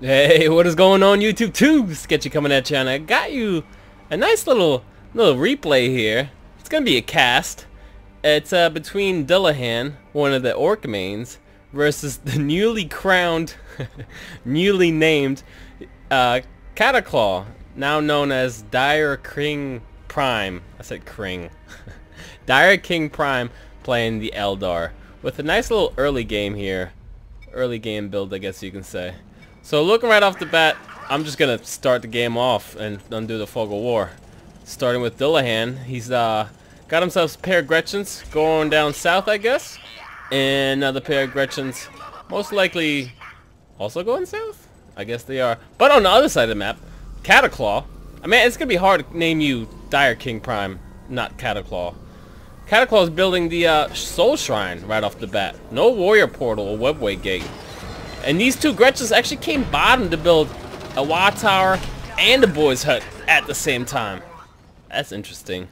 Hey, what is going on YouTube too? Sketchy coming at you, and I got you a nice little replay here. It's gonna be a cast. It's between Dullahan, one of the orc mains, versus the newly crowned, newly named Cataclaw, now known as Dire King Prime. I said Kring. Dire King Prime playing the Eldar with a nice little early game here. Early game build, I guess you can say. So looking right off the bat, I'm just gonna start the game off and undo the fog of war. Starting with Dullahan, he's got himself a pair of Gretchens going down south, I guess, and another pair of Gretchens, most likely also going south. I guess they are. But on the other side of the map, Cataclaw. I mean, it's gonna be hard to name you Dire King Prime, not Cataclaw. Cataclaw is building the Soul Shrine right off the bat. No warrior portal or webway gate. And these two Gretchens actually came bottom to build a Wattower and a BOYZ hut at the same time. That's interesting.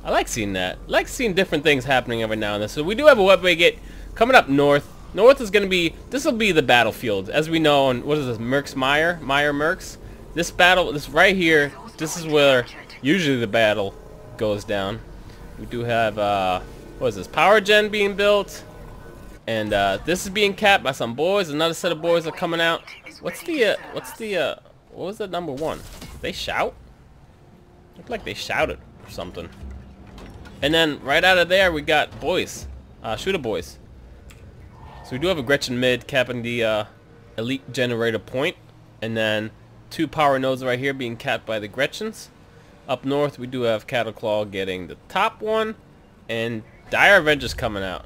I like seeing that. I like seeing different things happening every now and then. So we do have a webway gate coming up north. North is going to be, this will be the battlefield. As we know on, what is this, Mercs? This battle, this right here, this is where usually the battle goes down. We do have, what is this, power gen being built. And this is being capped by some boys. Another set of boys are coming out. What was the number one? They shout? Looked like they shouted or something. And then right out of there we got BOYZ, shooter boys. So we do have a Gretchen mid capping the elite generator point, and then two power nodes right here being capped by the Gretchens. Up north we do have Cataclaw getting the top one, and Dire Avengers coming out.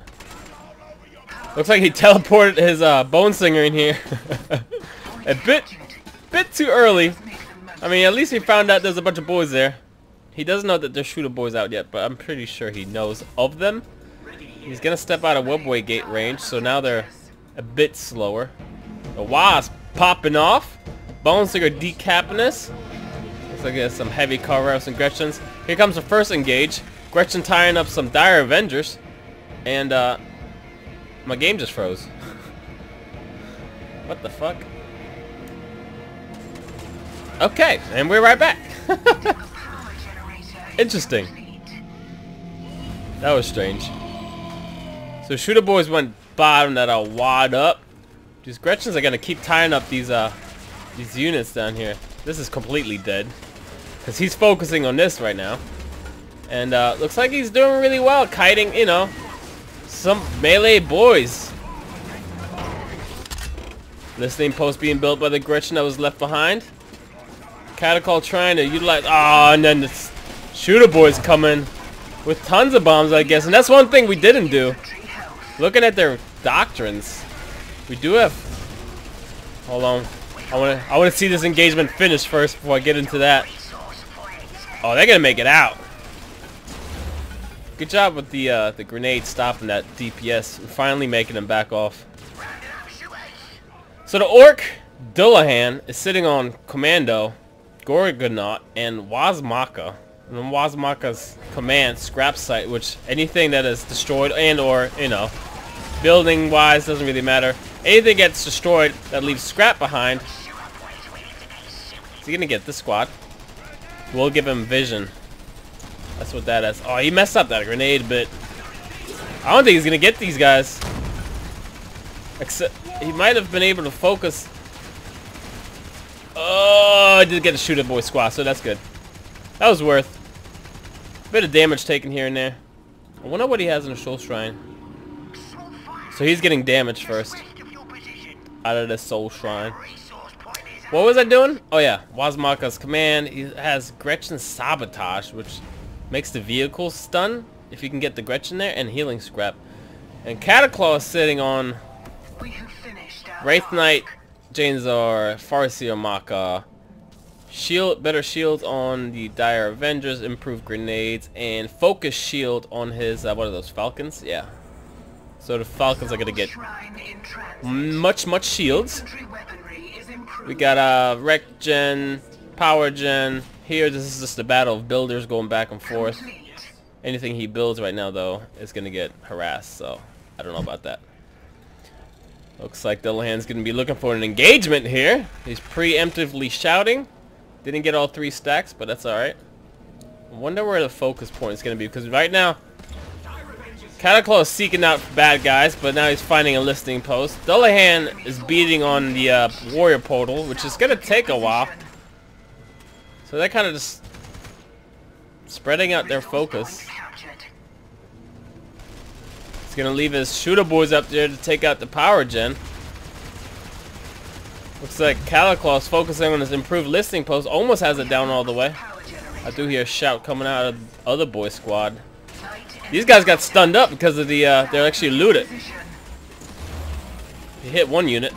Looks like he teleported his Bone Singer in here. A bit too early. I mean, at least he found out there's a bunch of boys there. He doesn't know that there's shooter boys out yet, but I'm pretty sure he knows of them. He's gonna step out of webway gate range, so now they're a bit slower. The Wasp popping off. Bone Singer decapping us. Looks like there's some heavy cover-ups and Gretchens. Here comes the first engage. Gretchen tying up some Dire Avengers, and my game just froze. What the fuck? Okay, and we're right back. Interesting. That was strange. So shooter boys went bottom that are wad up. These Gretchens are gonna keep tying up these units down here. This is completely dead because he's focusing on this right now, and looks like he's doing really well kiting, you know, some melee boys. Listening post being built by the Gretchen that was left behind. Cataclaw trying to utilize, and then the shooter boys coming with tons of bombs, I guess. And that's one thing we didn't do. Looking at their doctrines, we do have. Hold on, I want to see this engagement finish first before I get into that. Oh, they're gonna make it out. Good job with the grenade stopping that DPS and finally making them back off. So the Orc Dullahan is sitting on Commando, Gorgonaut, and Wazmaka. And then Wazmaka's command scrap site, which anything that is destroyed and or, you know, building wise doesn't really matter. Anything gets destroyed that leaves scrap behind. Is he gonna get this squad? We'll give him vision. That's what that is. Oh, he messed up that grenade bit. I don't think he's gonna get these guys. Except he might have been able to focus. Oh, I did get a shooter boy squad, so that's good. That was worth a bit of damage taken here and there. I wonder what he has in the Soul Shrine. So he's getting damage first out of the Soul Shrine. What was I doing? Oh yeah, Wazmaka's command. He has Gretchen Sabotage, which makes the vehicle stun if you can get the Gretchen there, and healing scrap. And Cataclaw is sitting on Wraith Knight, Janzar, Farseer Maka, better shield on the Dire Avengers, improved grenades, and focus shield on his what are those, Falcons? Yeah. So the Falcons are gonna get much shields. We got Rec Gen, Power Gen. Here, this is just the battle of builders going back and forth. Anything he builds right now, though, is gonna get harassed. So I don't know about that. Looks like Dullahan's going to be looking for an engagement here. He's preemptively shouting. Didn't get all 3 stacks, but that's alright. I wonder where the focus point is going to be, because right now Cataclaw is seeking out bad guys, but now he's finding a listening post. Dullahan is beating on the warrior portal, which is going to take a while. So they're kind of just spreading out their focus. He's going to leave his shooter boys up there to take out the power gen. Looks like Cataclaw is focusing on his improved listening post. Almost has it down all the way. I do hear a shout coming out of the other boy squad. These guys got stunned up because of the, they're actually looted. He hit 1 unit.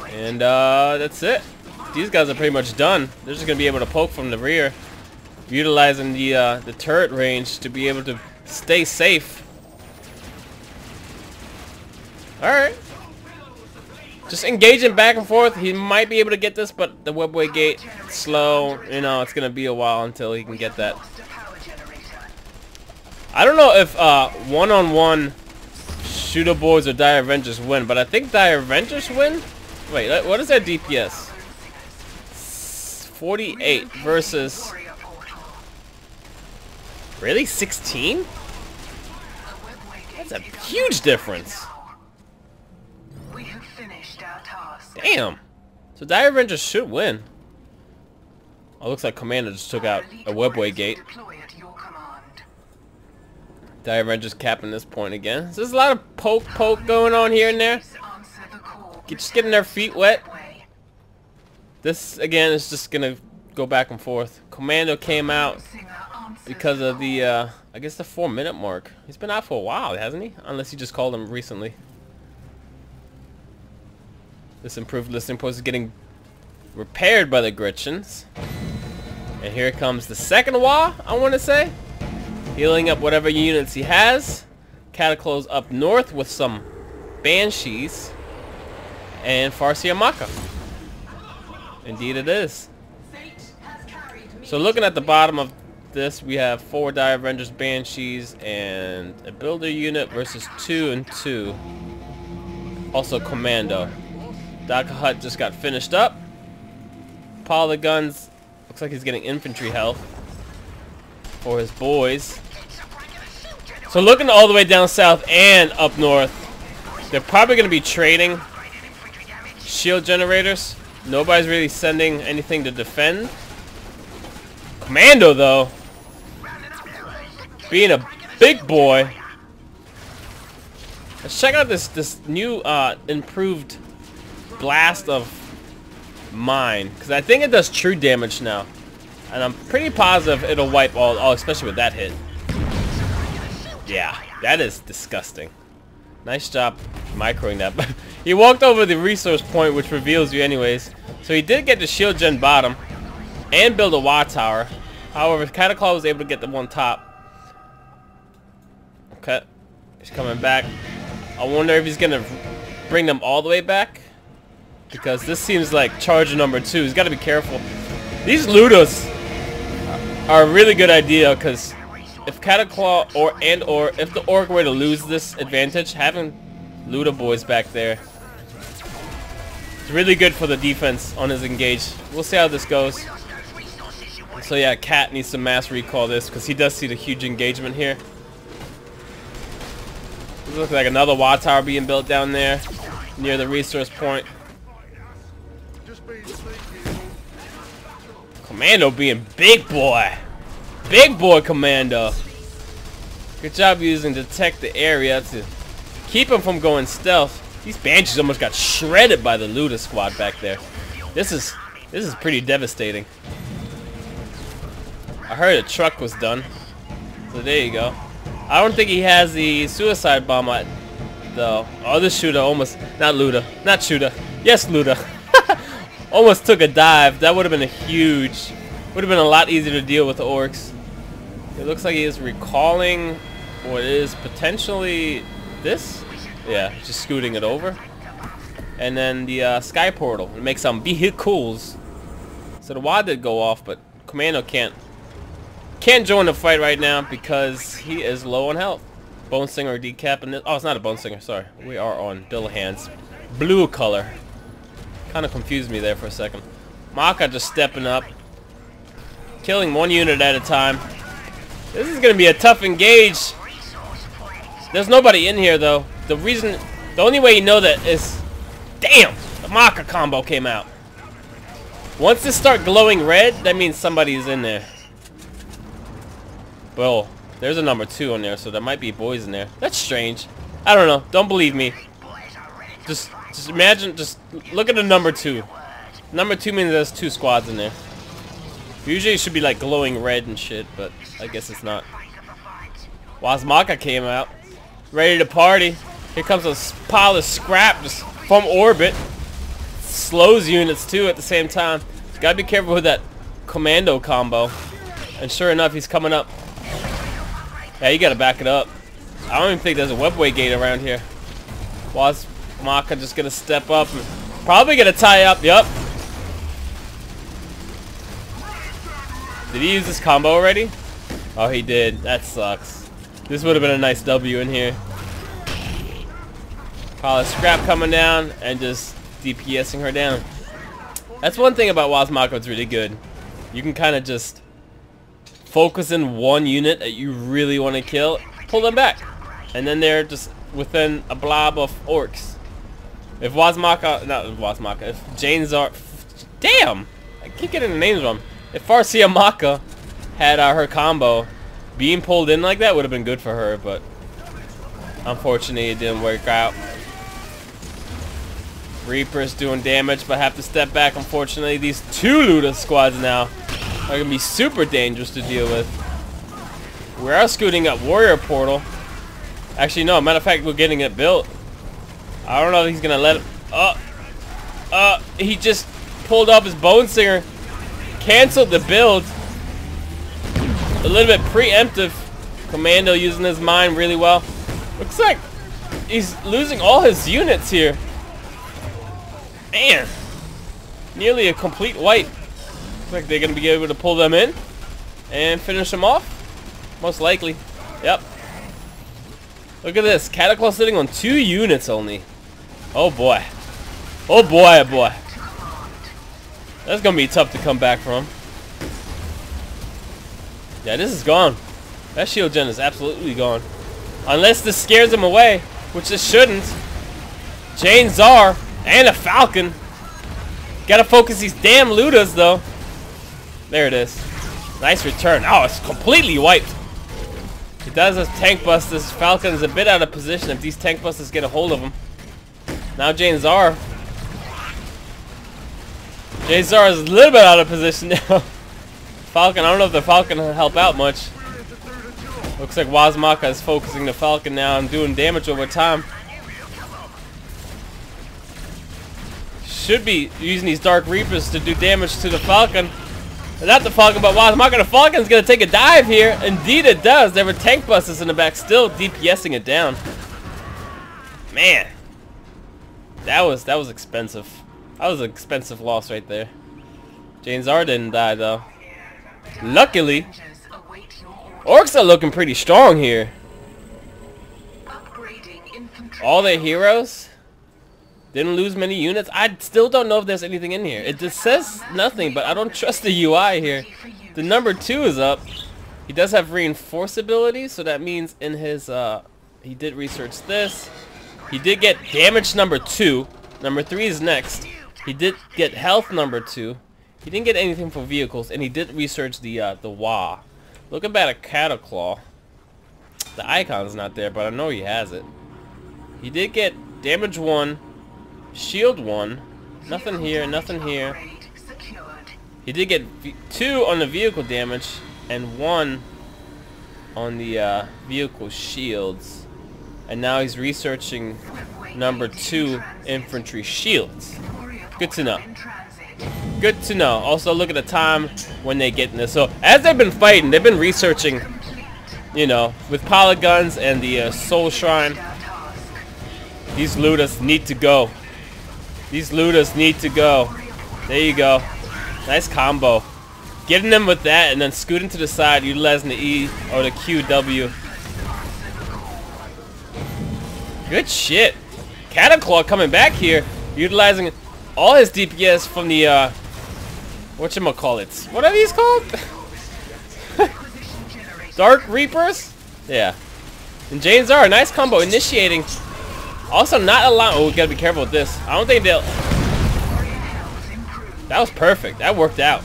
And, that's it. These guys are pretty much done. They're just going to be able to poke from the rear. Utilizing the turret range to be able to stay safe. Alright. Just engaging back and forth. He might be able to get this, but the webway gate, slow. You know, it's going to be a while until he can get that. I don't know if one-on-one shooter boys or Dire Avengers win, but I think Dire Avengers win. Wait, what is their DPS? 48 versus... Really? 16? That's a huge difference. Damn. So Dire Avengers should win. Oh, looks like Commander just took out a webway gate. Dire Avengers capping this point again. So there's a lot of poke going on here and there. Just getting their feet wet. This again is just gonna go back and forth. Commando came out because of the I guess the 4-minute mark. He's been out for a while, hasn't he? Unless you just called him recently. This improved listening post is getting repaired by the Gretchens. And here comes the second wall, I want to say. Healing up whatever units he has. Cataclaw's up north with some Banshees. And Farsia Maka. Indeed it is. So looking at the bottom of this, we have 4 Dire Avengers Banshees and a builder unit versus 2 and 2. Also Commando. Doc Hut just got finished up. Pile the guns. Looks like he's getting infantry health for his boys. So looking all the way down south and up north, they're probably going to be trading shield generators. Nobody's really sending anything to defend. Commando, though, being a big boy. Let's check out this new improved blast of mine, because I think it does true damage now, and I'm pretty positive it'll wipe all, especially with that hit. Yeah, that is disgusting. Nice job microing that. But he walked over the resource point, which reveals you anyways. So he did get the shield gen bottom and build a watt tower. However, Cataclaw was able to get the one top. Okay, he's coming back. I wonder if he's gonna bring them all the way back, because this seems like charge number 2. He's got to be careful. These Ludos are a really good idea, because if Cataclaw or if the Orc were to lose this advantage, having Luda boys back there, it's really good for the defense on his engage. We'll see how this goes. So yeah, Cat needs to mass recall this, because he does see the huge engagement here. This looks like another watt tower being built down there near the resource point. Commando being big boy. Big boy Commando. Good job using detect the area to keep him from going stealth. These Banshees almost got shredded by the Luda squad back there. This is pretty devastating. I heard a truck was done. So there you go. I don't think he has the suicide bomb at the other shooter. Almost, not Luda, not shooter. Yes, Luda. Almost took a dive. That would have been a huge, would have been a lot easier to deal with the Orcs. It looks like he is recalling what is potentially this. Yeah, just scooting it over. And then the sky portal. It makes some vehicles. So the WAD did go off, but Commando can't join the fight right now because he is low on health. Bone Singer decap. And oh, it's not a Bone Singer. Sorry, we are on Dullahan's blue color. Kind of confused me there for a second. Maka just stepping up, killing one unit at a time. This is gonna be a tough engage. There's nobody in here though. The only way you know that is, damn, the Maka combo came out. Once this start glowing red, that means somebody's in there. Well, there's a number 2 on there, so there might be boys in there. That's strange. I don't know. Don't believe me. Just imagine. Just look at the number 2. Number 2 means there's 2 squads in there. Usually it should be like glowing red and shit, but I guess it's not. Wazmaka came out, ready to party. Here comes a pile of scrap just from orbit. Slows units too at the same time. Gotta be careful with that commando combo. And sure enough, he's coming up. Yeah, you gotta back it up. I don't even think there's a webway gate around here. Wazmaka just gonna step up and probably gonna tie up. Yup. Did he use this combo already? Oh, he did. That sucks. This would have been a nice W in here. Pile of scrap coming down and just DPSing her down. That's one thing about Wazmaka that's really good. You can kind of just focus in one unit that you really want to kill, pull them back, and then they're just within a blob of orcs. If if Jane Zar, damn, I keep getting the names wrong. If Farsia Maka had her combo, being pulled in like that would have been good for her, but unfortunately it didn't work out. Reapers doing damage, but have to step back. Unfortunately, these 2 Luda squads now are gonna be super dangerous to deal with. We are scooting up Warrior Portal. Actually, no. Matter of fact, we're getting it built. I don't know if he's gonna let it. He just pulled up his Bone Singer, canceled the build. A little bit preemptive. Commando using his mind really well. Looks like he's losing all his units here. Man, nearly a complete wipe. Looks like they're gonna be able to pull them in and finish them off. Most likely. Yep. Look at this. Cataclaw sitting on 2 units only. Oh boy. Oh boy, oh boy. That's gonna be tough to come back from. Yeah, this is gone. That shield gen is absolutely gone. Unless this scares him away, which this shouldn't. Jane Zar and a Falcon. Gotta focus these damn Ludas though. There it is. Nice return. Oh, it's completely wiped. He does have tank busters. Falcon's a bit out of position if these tank busters get a hold of him. Now Jane Zar. Jane Zar is a little bit out of position now. Falcon, I don't know if the Falcon will help out much. Looks like Wazmaka is focusing the Falcon now and doing damage over time. Should be using these Dark Reapers to do damage to the Falcon. Not the Falcon, but Wazmaka. The Falcon's gonna take a dive here. Indeed it does. There were tank busters in the back, still DPSing it down. Man. That was expensive. That was an expensive loss right there. Jane Zar didn't die though. Luckily, orcs are looking pretty strong here. All their heroes didn't lose many units. I still don't know if there's anything in here. It just says nothing, but I don't trust the UI here. The number 2 is up. He does have reinforceability, so that means in his he did research this. He did get damage number 2. Number 3 is next. He did get health number 2. He didn't get anything for vehicles, and he did research the WA. Looking back at Cataclaw, the icon's not there, but I know he has it. He did get damage 1, shield 1, nothing here, nothing here. He did get 2 on the vehicle damage and 1 on the vehicle shields. And now he's researching number 2 infantry shields. Good to know. Good to know. Also, look at the time when they get in this. So, as they've been fighting, they've been researching, you know, with polygons and the Soul Shrine. These Ludas need to go. These Ludas need to go. There you go. Nice combo. Getting them with that and then scooting to the side, utilizing the E or the QW. Good shit. Cataclaw coming back here, utilizing all his DPS from the whatchamacallits. What are these called? Dark Reapers? Yeah. And James R, nice combo, initiating. Also not allowed. Oh, we gotta be careful with this. I don't think they'll. That was perfect. That worked out.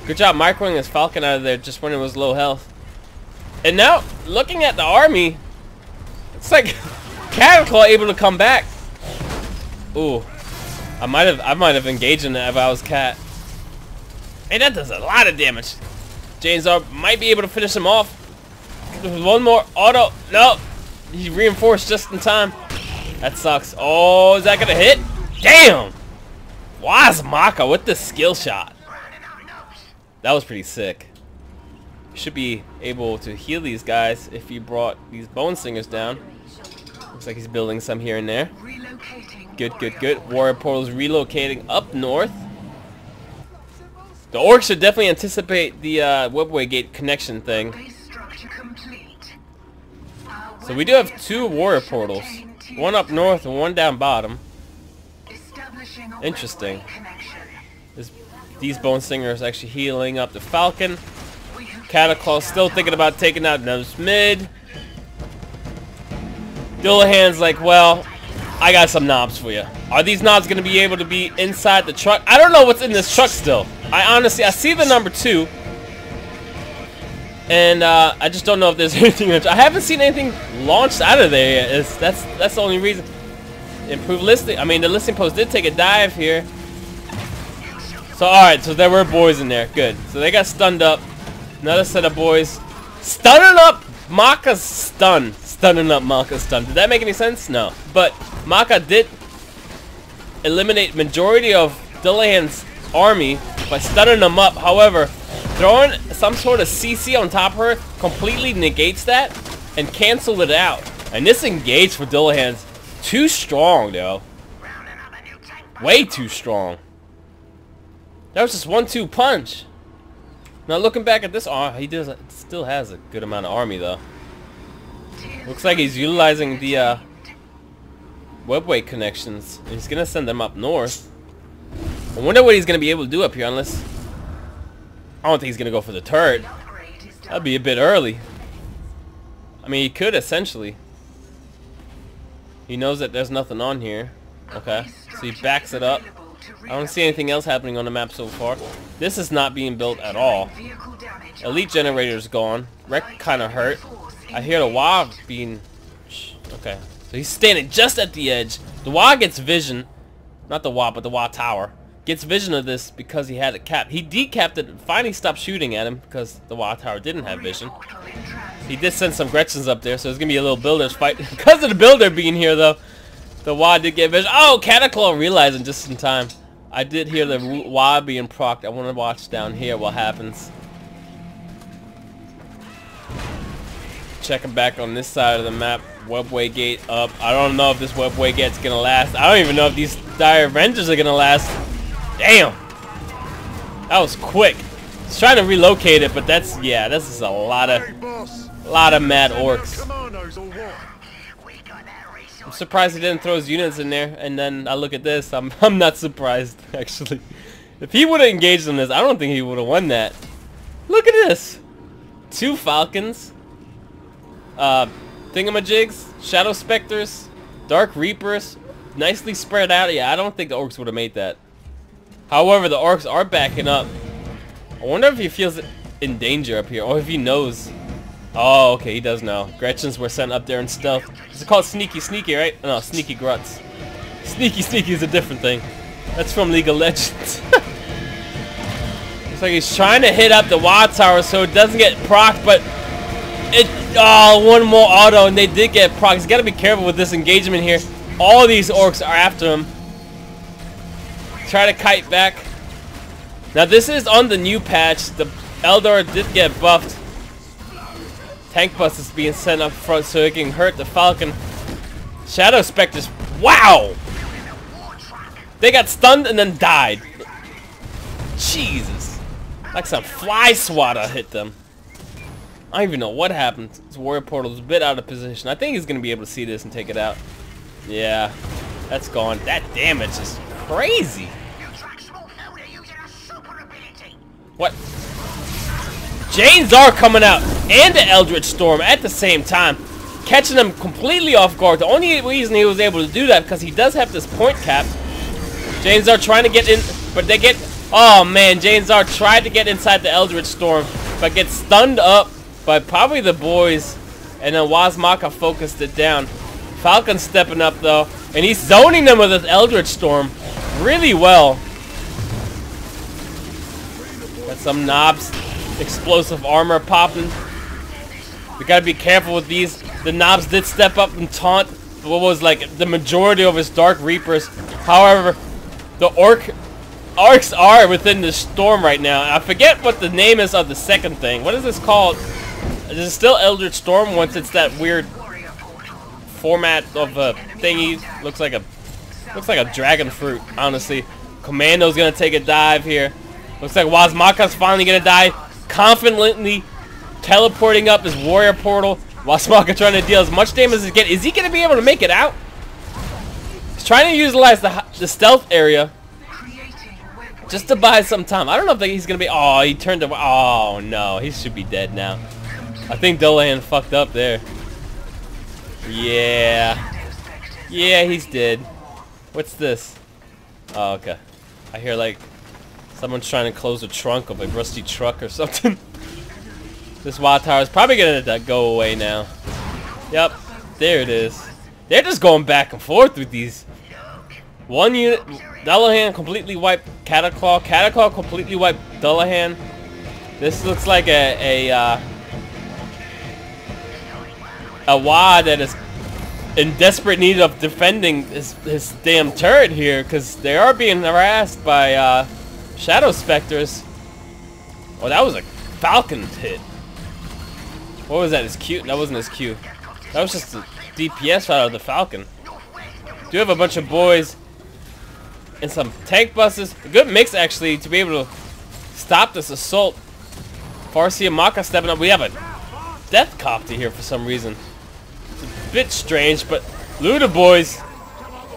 Good job microing this Falcon out of there just when it was low health. And now, looking at the army, it's like Cataclaw able to come back. Ooh, I might have engaged in that if I was Cat. Hey, that does a lot of damage. James R might be able to finish him off. One more auto. No, he reinforced just in time. That sucks. Oh, is that gonna hit? Damn! WOZ Maka with the skill shot. That was pretty sick. You should be able to heal these guys if you brought these bone singers down. Looks like he's building some here and there. Good, good, good. Warrior portals relocating up north. The orcs should definitely anticipate the webway gate connection thing. So we do have 2 warrior portals. One up north and one down bottom. Interesting. These bone singers actually healing up the Falcon. Cataclaw still thinking about taking out Nose mid. Dullahan's like, well, I got some knobs for you. Are these knobs going to be able to be inside the truck? I don't know what's in this truck still. I see the number 2. And I just don't know if there's anything. I haven't seen anything launched out of there yet. That's the only reason. Improved listing. I mean, the listing post did take a dive here. So alright, so there were boys in there. Good. So they got stunned up. Another set of boys. Stunning up Maka's stun. Stunning up Maka's stun. Did that make any sense? No. But Maka did eliminate majority of Dullahan's army by stunning them up. However, throwing some sort of CC on top of her completely negates that and canceled it out. And this engage for Dullahan's too strong, though. Way too strong. That was just 1-2 punch. Now looking back at this, he still has a good amount of army though. Looks like he's utilizing the webway connections. And he's gonna send them up north. I wonder what he's gonna be able to do up here, unless I don't think he's gonna go for the turret. That'd be a bit early. I mean, he could essentially. He knows that there's nothing on here. Okay, so he backs it up. I don't see anything else happening on the map so far. This is not being built at all. Elite generator's gone. Wreck kind of hurt. I hear the WA being... Okay, so he's standing just at the edge. The WA gets vision. Not the WA, but the WA tower. Gets vision of this because he had it capped. He decapped it and finally stopped shooting at him because the WA tower didn't have vision. He did send some Gretchens up there, so it's going to be a little builder's fight. Because of the builder being here, though, the WA did get vision. Oh, Cataclaw realizing just in time. I did hear the WA being procced. I want to watch down here what happens. Checking back on this side of the map. Webway gate up. I don't know if this webway gate's going to last. I don't even know if these Dire Avengers are going to last. Damn. That was quick. He's trying to relocate it, but that's, yeah, this is a lot of mad orcs. I'm surprised he didn't throw his units in there, and then I look at this, I'm not surprised, actually. If he would have engaged in this, I don't think he would have won that. Look at this. 2 Falcons. Thingamajigs, Shadow Specters, Dark Reapers, nicely spread out. Yeah, I don't think the orcs would have made that. However, the orcs are backing up. I wonder if he feels in danger up here, or if he knows. Oh, okay, he does know. Gretchens were sent up there in stealth. Is it called Sneaky Sneaky, right? No, Sneaky Gruts. Sneaky Sneaky is a different thing. That's from League of Legends. Looks like he's trying to hit up the WA tower so it doesn't get procced, but it... Oh, one more auto, and they did get procced. He's got to be careful with this engagement here. All these orcs are after him. Try to kite back. Now, this is on the new patch. The Eldar did get buffed. Tank bus is being sent up front so it can hurt the Falcon. Shadow Specters. Wow! They got stunned and then died. Jesus. Like some fly swatter hit them. I don't even know what happened. His warrior portal is a bit out of position. I think he's going to be able to see this and take it out. Yeah, that's gone. That damage is crazy. What? Jane's are coming out and the Eldritch Storm at the same time, catching him completely off guard. The only reason he was able to do that because he does have this point cap. Jane's are trying to get in, but they get... Oh man, Jane's are tried to get inside the Eldritch Storm, but gets stunned up by probably the boys, and then Wazmaka focused it down. Falcon stepping up though, and he's zoning them with his Eldritch Storm really well. Got some knobs, explosive armor popping. We gotta be careful with these. The knobs did step up and taunt what was like the majority of his Dark Reapers. However, the ORKS are within the storm right now. I forget what the name is of the second thing. What is this called? Is it still Eldritch Storm once it's that weird format of a thingy? Looks like a dragon fruit, honestly. Commando's gonna take a dive here. Looks like Wazmaka's finally gonna die, confidently teleporting up his warrior portal. Wazmaka trying to deal as much damage as he can. Is he gonna be able to make it out? He's trying to utilize the stealth area just to buy some time. I don't know if he's gonna be. Oh, he turned away. Oh no, he should be dead now. I think Dullahan fucked up there. Yeah, he's dead. What's this? Oh, okay. I hear like someone's trying to close the trunk of a rusty truck or something. This watt tower is probably gonna go away now. Yep, there it is. They're just going back and forth with these. One unit, Dullahan completely wiped Cataclaw. Cataclaw completely wiped Dullahan. This looks like a Wa that is in desperate need of defending his damn turret here, because they are being harassed by Shadow Specters. Oh, that was a Falcon hit. What was that? His Q? That wasn't his Q. That was just a DPS out of the Falcon. Do have a bunch of boys and some tank buses. A good mix actually to be able to stop this assault. Farsi and Maka stepping up. We have a Death Copter here for some reason. It's a bit strange, but Luda boys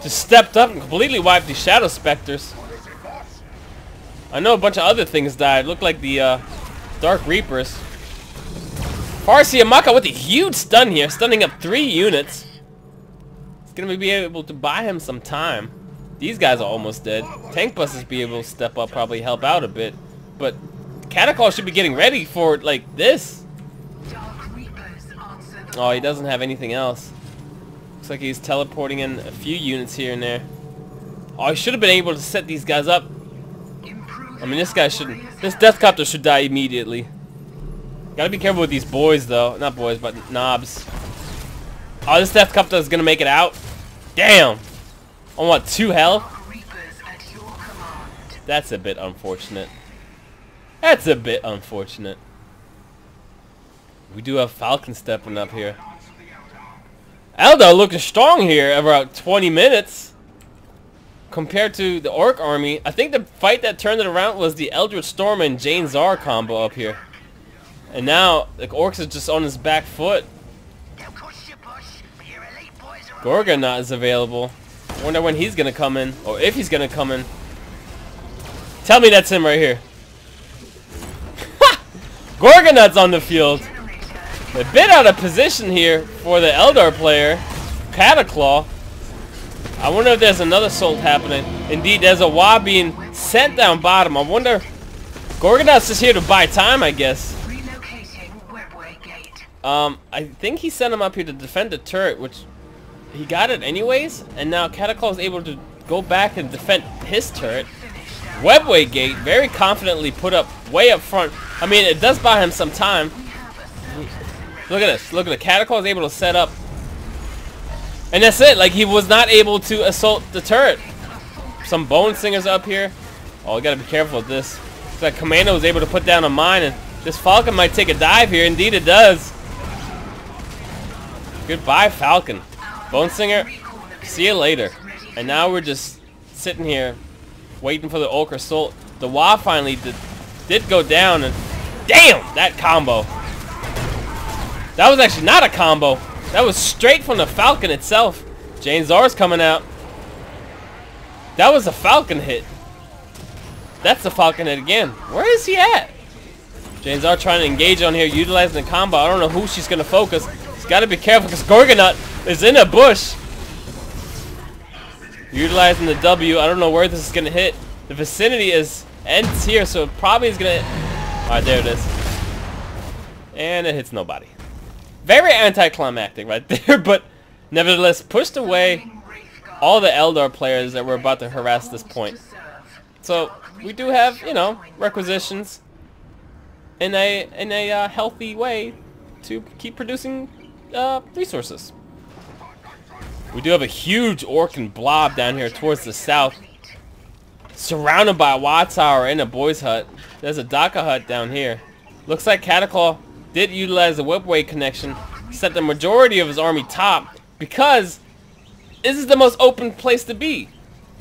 just stepped up and completely wiped the Shadow Specters. I know a bunch of other things died. Looked like the Dark Reapers. Farsi and Maka with a huge stun here, stunning up 3 units. It's gonna be able to buy him some time. These guys are almost dead. Tank buses be able to step up, probably help out a bit. But Cataclaw should be getting ready for like this. Oh, he doesn't have anything else. Looks like he's teleporting in a few units here and there. Oh, he should have been able to set these guys up. I mean, this guy shouldn't. This Death Copter should die immediately. Gotta be careful with these boys, though. Not boys, but knobs. Oh, this Death Copter is gonna make it out. Damn. On what, 2 health? That's a bit unfortunate. That's a bit unfortunate. We do have Falcon stepping up here. Eldar looking strong here, about 20 minutes. Compared to the Orc army, I think the fight that turned it around was the Eldritch Storm and Jane Zar combo up here. And now, the Orcs is just on his back foot. Gorgonaut is available. I wonder when he's gonna come in, or if he's gonna come in. Tell me that's him right here. Gorgonaut's on the field. A bit out of position here for the Eldar player, Cataclaw. I wonder if there's another assault happening. Indeed, there's a Wa being sent down bottom. I wonder. Gorgonaut's just here to buy time, I guess. I think he sent him up here to defend the turret, which he got it anyways. And now Cataclaw is able to go back and defend his turret. Webway Gate, very confidently put up way up front. I mean, it does buy him some time. Look at this. Look at it. Cataclaw is able to set up. And that's it. Like, he was not able to assault the turret. Some Bone Singers up here. Oh, we gotta be careful with this. So that Commando was able to put down a mine, and this Falcon might take a dive here. Indeed it does. Goodbye, Falcon. Bone Singer, see you later. And now we're just sitting here waiting for the Orc assault. The Wa finally did go down, and damn, that combo. That was actually not a combo. That was straight from the Falcon itself. Janzar's coming out. That was a Falcon hit. That's the Falcon hit again. Where is he at? Janzar trying to engage on here, utilizing the combo. I don't know who she's going to focus. She's got to be careful because Gorgonut is in a bush. Utilizing the W. I don't know where this is going to hit. The vicinity ends here, so it probably is going to... Alright, there it is. And it hits nobody. Very anticlimactic right there, but nevertheless pushed away all the Eldar players that were about to harass this point. So we do have, you know, requisitions in a healthy way to keep producing resources. We do have a huge Orkan blob down here towards the south, surrounded by a Watch Tower and a BOYZ hut. There's a Daka hut down here. Looks like Cataclaw did utilize the Whipway connection, set the majority of his army top, because this is the most open place to be.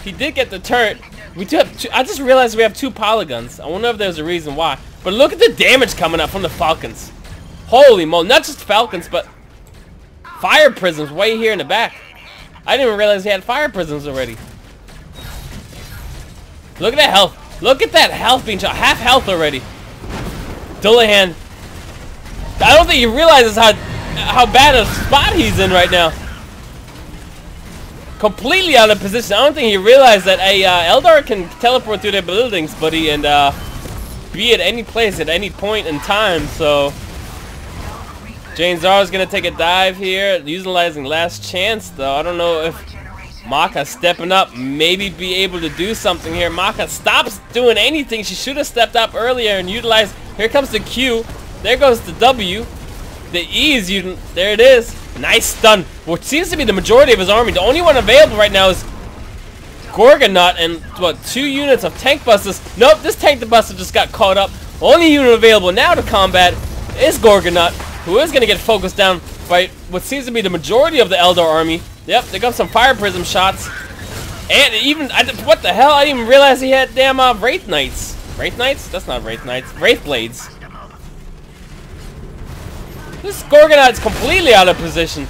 He did get the turret. We do have I just realized we have 2 polygons. I wonder if there's a reason why. But look at the damage coming up from the Falcons. Holy moly, not just Falcons, but fire prisms way here in the back. I didn't even realize he had fire prisms already. Look at that health. Look at that health being shot. Half health already. Dullahan. I don't think he realizes how bad a spot he's in right now. Completely out of position. I don't think he realized that a Eldar can teleport through their buildings, buddy, and be at any place at any point in time. So Janzar is gonna take a dive here, utilizing last chance though. I don't know if Maka stepping up, maybe be able to do something here. Maka stops doing anything. She should have stepped up earlier and utilized. Here comes the Q. There goes the W. The E is there it is. Nice stun. What seems to be the majority of his army. The only one available right now is Gorgonut and what, 2 units of tank busters. Nope, this tank buster just got caught up. Only unit available now to combat is Gorgonut, who is going to get focused down by what seems to be the majority of the Eldar army. Yep, they got some fire prism shots. And even, what the hell? I didn't even realize he had damn Wraith Knights. Wraith Knights? That's not Wraith Knights. Wraith Blades. This Gorgonut's completely out of position.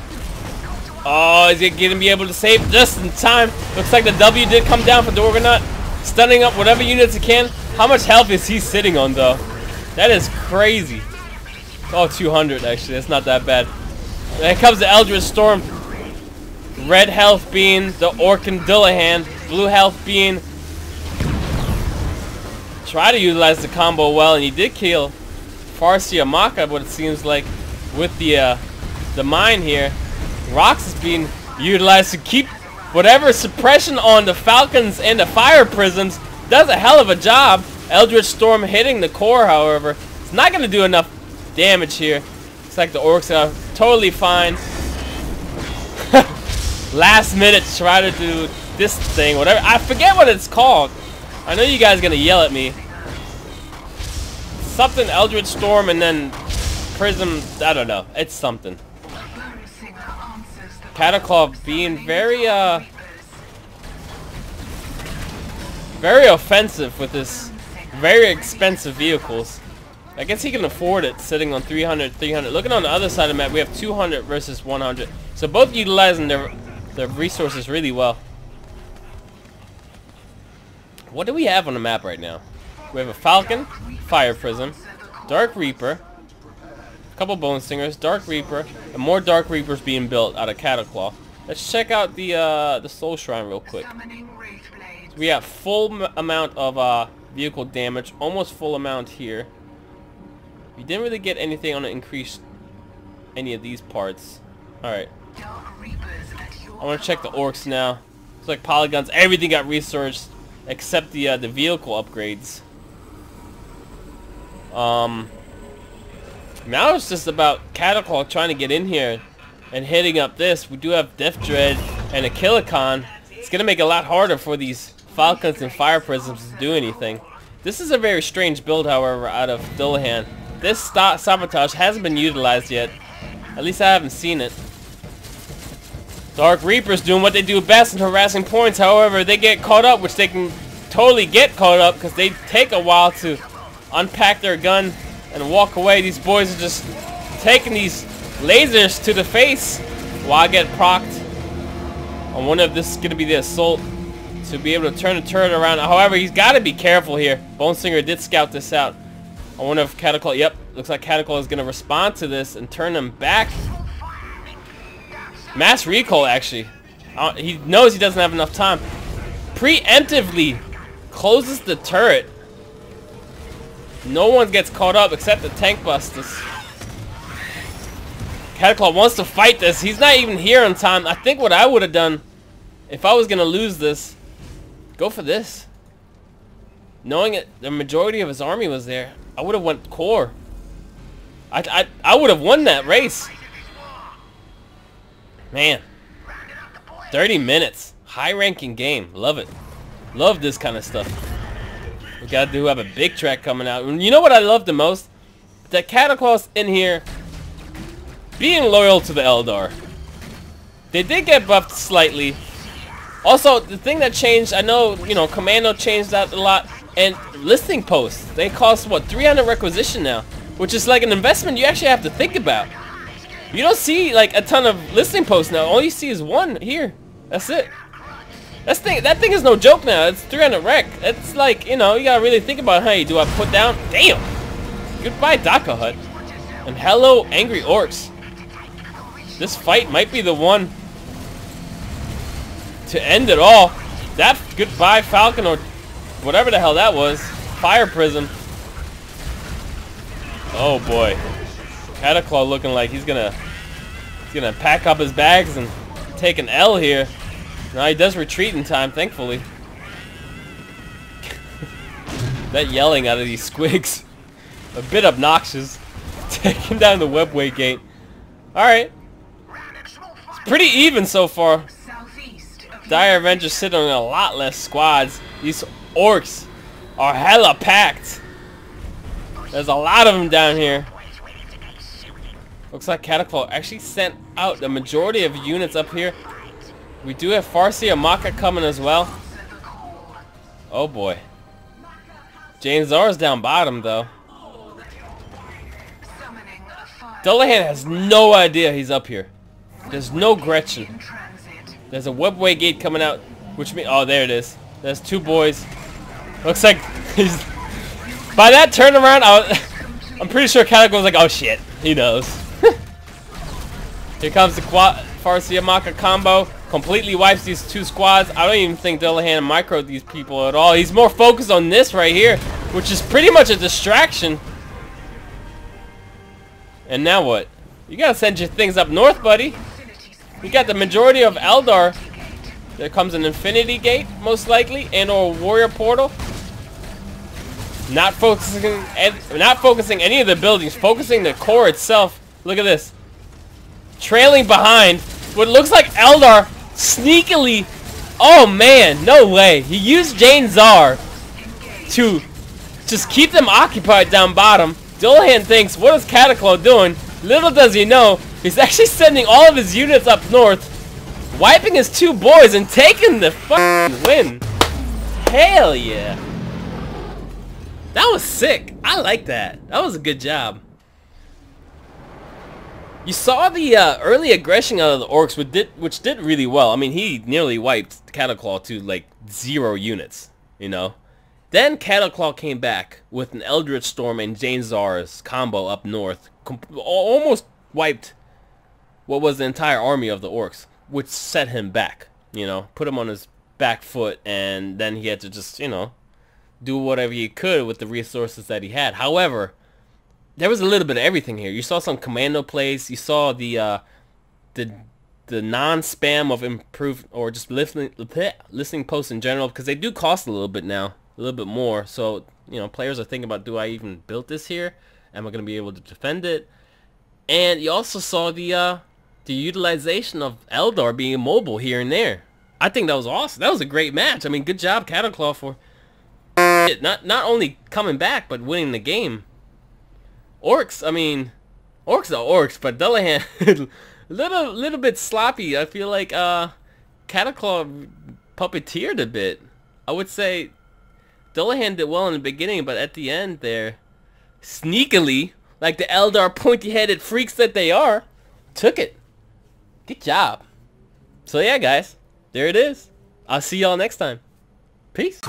Oh, is he going to be able to save just in time? Looks like the W did come down for Gorgonut. Stunning up whatever units he can. How much health is he sitting on, though? That is crazy. Oh, 200, actually. That's not that bad. Here comes the Eldritch Storm. Red health being the Orkan Dullahan. Blue health being... Try to utilize the combo well, and he did kill Farsia Maka, what it seems like, with the mine here. Rocks is being utilized to keep whatever suppression on the Falcons and the fire prisms. Does a hell of a job. Eldritch Storm hitting the core, however. It's not going to do enough damage here. Looks like the orcs are totally fine. Last minute try to do this thing, whatever. I forget what it's called. I know you guys are going to yell at me. Something Eldritch Storm and then Prism, I don't know. It's something. Cataclaw being very offensive with his very expensive vehicles. I guess he can afford it sitting on 300, 300. Looking on the other side of the map, we have 200 versus 100. So both utilizing their resources really well. What do we have on the map right now? We have a Falcon, Fire Prism, Dark Reaper, a couple Bone Stingers, Dark Reaper, and more Dark Reapers being built out of Cataclaw. Let's check out the Soul Shrine real quick. So we have full amount of vehicle damage, almost full amount here. We didn't really get anything on to increase any of these parts. Alright. I want to check the orcs now. It's like polygons, everything got researched except the vehicle upgrades. Now it's just about Cataclaw trying to get in here and hitting up this. We do have Death Dread and a Killicon. It's gonna make it a lot harder for these Falcons and Fire Prisms to do anything. This is a very strange build, however, out of Dullahan. This sabotage hasn't been utilized yet. At least I haven't seen it. Dark Reapers doing what they do best in harassing points. However, they get caught up, which they can totally get caught up because they take a while to unpack their gun and walk away. These boys are just taking these lasers to the face while I get procced. I wonder if this is going to be the assault to be able to turn the turret around. However, he's got to be careful here. Bonesinger did scout this out. I wonder if Cataclaw, yep, looks like Cataclaw is going to respond to this and turn him back. Mass recall, actually. He knows he doesn't have enough time. Preemptively closes the turret. No one gets caught up except the tank busters. Cataclaw wants to fight this. He's not even here on time. I think what I would have done if I was going to lose this, go for this. Knowing it, the majority of his army was there, I would have went core. I would have won that race. Man. 30 minutes. High-ranking game. Love it. Love this kind of stuff. We gotta have a big track coming out. You know what I love the most? That Cataclaw's in here being loyal to the Eldar. They did get buffed slightly. Also, the thing that changed, I know, you know, Commando changed that a lot. And listing posts, they cost, what, 300 requisition now? Which is like an investment you actually have to think about. You don't see, like, a ton of listing posts now. All you see is one here. That's it. That thing is no joke now. It's 300 rec. It's like, you know, you gotta really think about, hey, do I put down? Damn! Goodbye, Daka Hut. And hello, Angry Orcs. This fight might be the one to end it all. That goodbye Falcon or whatever the hell that was. Fire Prism. Oh boy. Cataclaw looking like he's gonna pack up his bags and take an L here. Now he does retreat in time, thankfully. That yelling out of these squigs. A bit obnoxious. Taking down the webway gate. Alright. It's pretty even so far. Dire Avengers sit on a lot less squads. These orcs are hella packed. There's a lot of them down here. Looks like Cataclaw actually sent out the majority of units up here. We do have Farsi and Maka coming as well. Oh boy. James Zar's down bottom though. Dullahan has no idea he's up here. There's no Gretchen. There's a webway gate coming out, which means, oh, there it is. There's two boys. Looks like he's, by that turnaround, I'm pretty sure Cataclaw was like, oh shit, he knows. Here comes the Farsi Amaka combo. Completely wipes these two squads. I don't even think Dullahan microed these people at all. He's more focused on this right here, which is pretty much a distraction. And now what? You gotta send your things up north, buddy. We got the majority of Eldar. There comes an Infinity Gate, most likely, and or Warrior Portal. Not focusing any of the buildings, focusing the core itself. Look at this. Trailing behind what looks like Eldar sneakily. Oh man, no way. He used Jane Zar to just keep them occupied down bottom. Dullahan thinks, what is Cataclaw doing? Little does he know, he's actually sending all of his units up north, wiping his two boys and taking the fucking win. Hell yeah. That was sick. I like that. That was a good job. You saw the early aggression out of the Orcs, which did really well. I mean, he nearly wiped Cataclaw to like 0 units, you know. Then Cataclaw came back with an Eldritch Storm and Jane Zar's combo up north. Almost wiped what was the entire army of the Orcs, which set him back, you know. Put him on his back foot, and then he had to just, you know, do whatever he could with the resources that he had. However, there was a little bit of everything here. You saw some commando plays. You saw the non-spam of improved or just listening posts in general, because they do cost a little bit now. A little bit more, so you know, players are thinking about, do I even build this here? Am I going to be able to defend it? And you also saw the utilization of Eldar being mobile here and there. I think that was awesome. That was a great match. I mean, good job Cataclaw for not only coming back but winning the game. Orcs, I mean, Orcs are Orcs, but Dullahan little bit sloppy. I feel like Cataclaw puppeteered a bit. I would say Dullahan did well in the beginning, but at the end there, sneakily, like the Eldar pointy-headed freaks that they are, took it. Good job. So yeah, guys, there it is. I'll see y'all next time. Peace.